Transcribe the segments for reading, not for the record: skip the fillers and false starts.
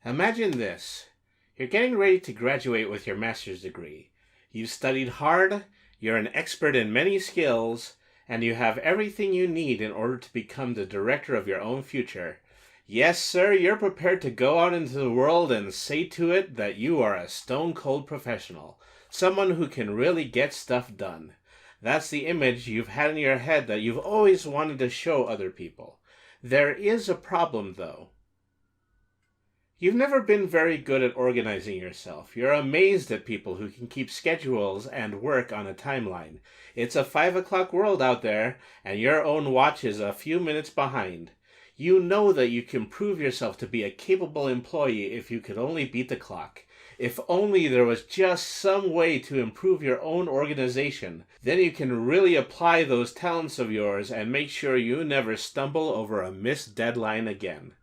Imagine this. You're getting ready to graduate with your master's degree. You've studied hard, you're an expert in many skills, and you have everything you need in order to become the director of your own future. Yes, sir, you're prepared to go out into the world and say to it that you are a stone-cold professional, someone who can really get stuff done. That's the image you've had in your head that you've always wanted to show other people. There is a problem, though. You've never been very good at organizing yourself. You're amazed at people who can keep schedules and work on a timeline. It's a 5 o'clock world out there, and your own watch is a few minutes behind. You know that you can prove yourself to be a capable employee if you could only beat the clock. If only there was just some way to improve your own organization, then you can really apply those talents of yours and make sure you never stumble over a missed deadline again.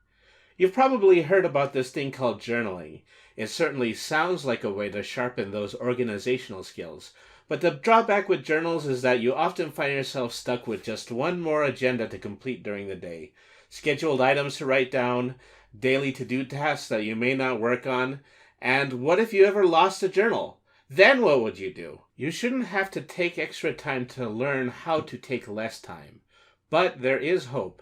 You've probably heard about this thing called journaling. It certainly sounds like a way to sharpen those organizational skills. But the drawback with journals is that you often find yourself stuck with just one more agenda to complete during the day. Scheduled items to write down, daily to-do tasks that you may not work on, and what if you ever lost a journal? Then what would you do? You shouldn't have to take extra time to learn how to take less time. But there is hope.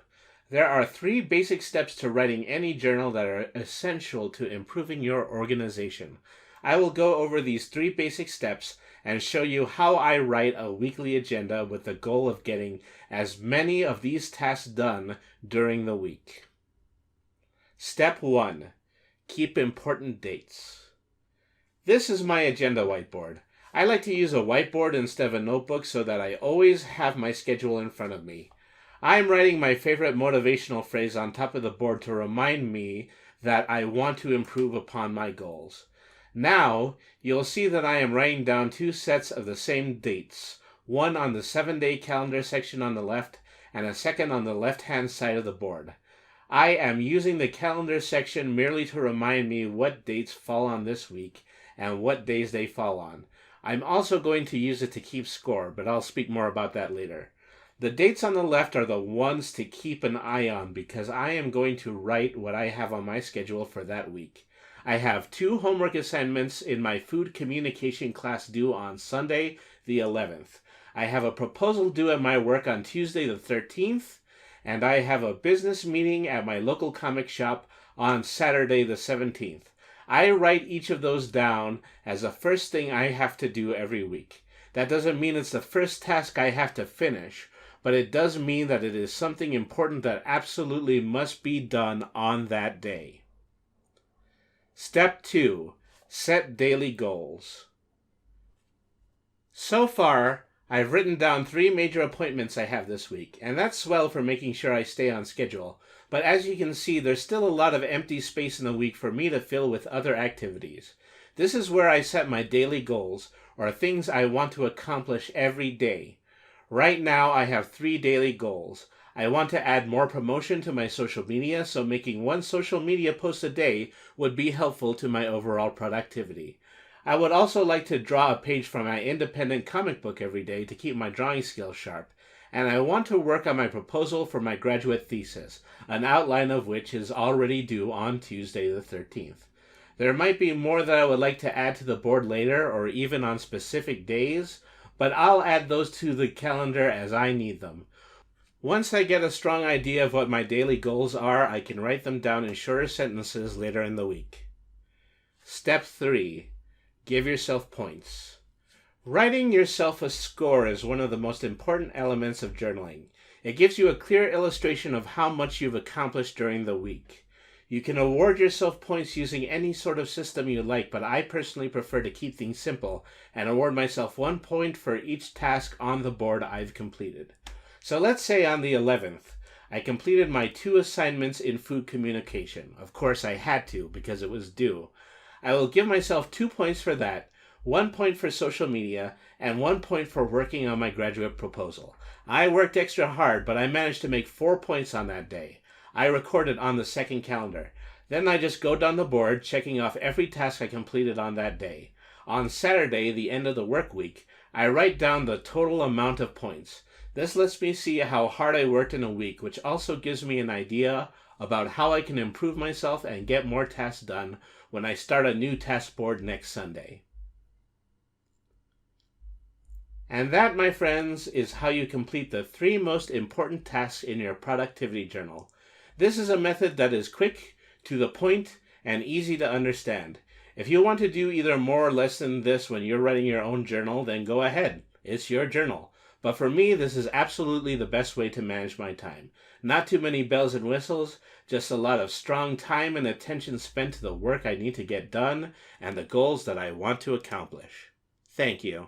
There are 3 basic steps to writing any journal that are essential to improving your organization. I will go over these 3 basic steps and show you how I write a weekly agenda with the goal of getting as many of these tasks done during the week. Step 1. Keep important dates. This is my agenda whiteboard. I like to use a whiteboard instead of a notebook so that I always have my schedule in front of me. I'm writing my favorite motivational phrase on top of the board to remind me that I want to improve upon my goals. Now, you'll see that I am writing down 2 sets of the same dates, one on the 7-day calendar section on the left and a second on the left-hand side of the board. I am using the calendar section merely to remind me what dates fall on this week and what days they fall on. I'm also going to use it to keep score, but I'll speak more about that later. The dates on the left are the ones to keep an eye on because I am going to write what I have on my schedule for that week. I have 2 homework assignments in my food communication class due on Sunday the 11th. I have a proposal due at my work on Tuesday the 13th, and I have a business meeting at my local comic shop on Saturday the 17th. I write each of those down as the first thing I have to do every week. That doesn't mean it's the first task I have to finish, but it does mean that it is something important that absolutely must be done on that day. Step 2. Set daily goals. So far, I've written down 3 major appointments I have this week, and that's swell for making sure I stay on schedule. But as you can see, there's still a lot of empty space in the week for me to fill with other activities. This is where I set my daily goals, or things I want to accomplish every day. Right now, I have 3 daily goals. I want to add more promotion to my social media, so making 1 social media post a day would be helpful to my overall productivity. I would also like to draw a page from my independent comic book every day to keep my drawing skills sharp. And I want to work on my proposal for my graduate thesis, an outline of which is already due on Tuesday the 13th. There might be more that I would like to add to the board later or even on specific days, but I'll add those to the calendar as I need them. Once I get a strong idea of what my daily goals are, I can write them down in shorter sentences later in the week. Step 3. Give yourself points. Writing yourself a score is one of the most important elements of journaling. It gives you a clear illustration of how much you've accomplished during the week. You can award yourself points using any sort of system you like, but I personally prefer to keep things simple and award myself 1 point for each task on the board I've completed. So let's say on the 11th, I completed my 2 assignments in food communication. Of course I had to because it was due. I will give myself 2 points for that, 1 point for social media, and 1 point for working on my graduate proposal. I worked extra hard, but I managed to make 4 points on that day. I recorded on the second calendar. Then I just go down the board, checking off every task I completed on that day. On Saturday, the end of the work week, I write down the total amount of points. This lets me see how hard I worked in a week, which also gives me an idea about how I can improve myself and get more tasks done when I start a new task board next Sunday. And that, my friends, is how you complete the 3 most important tasks in your productivity journal. This is a method that is quick, to the point, and easy to understand. If you want to do either more or less than this when you're writing your own journal, then go ahead. It's your journal. But for me, this is absolutely the best way to manage my time. Not too many bells and whistles, just a lot of strong time and attention spent to the work I need to get done and the goals that I want to accomplish. Thank you.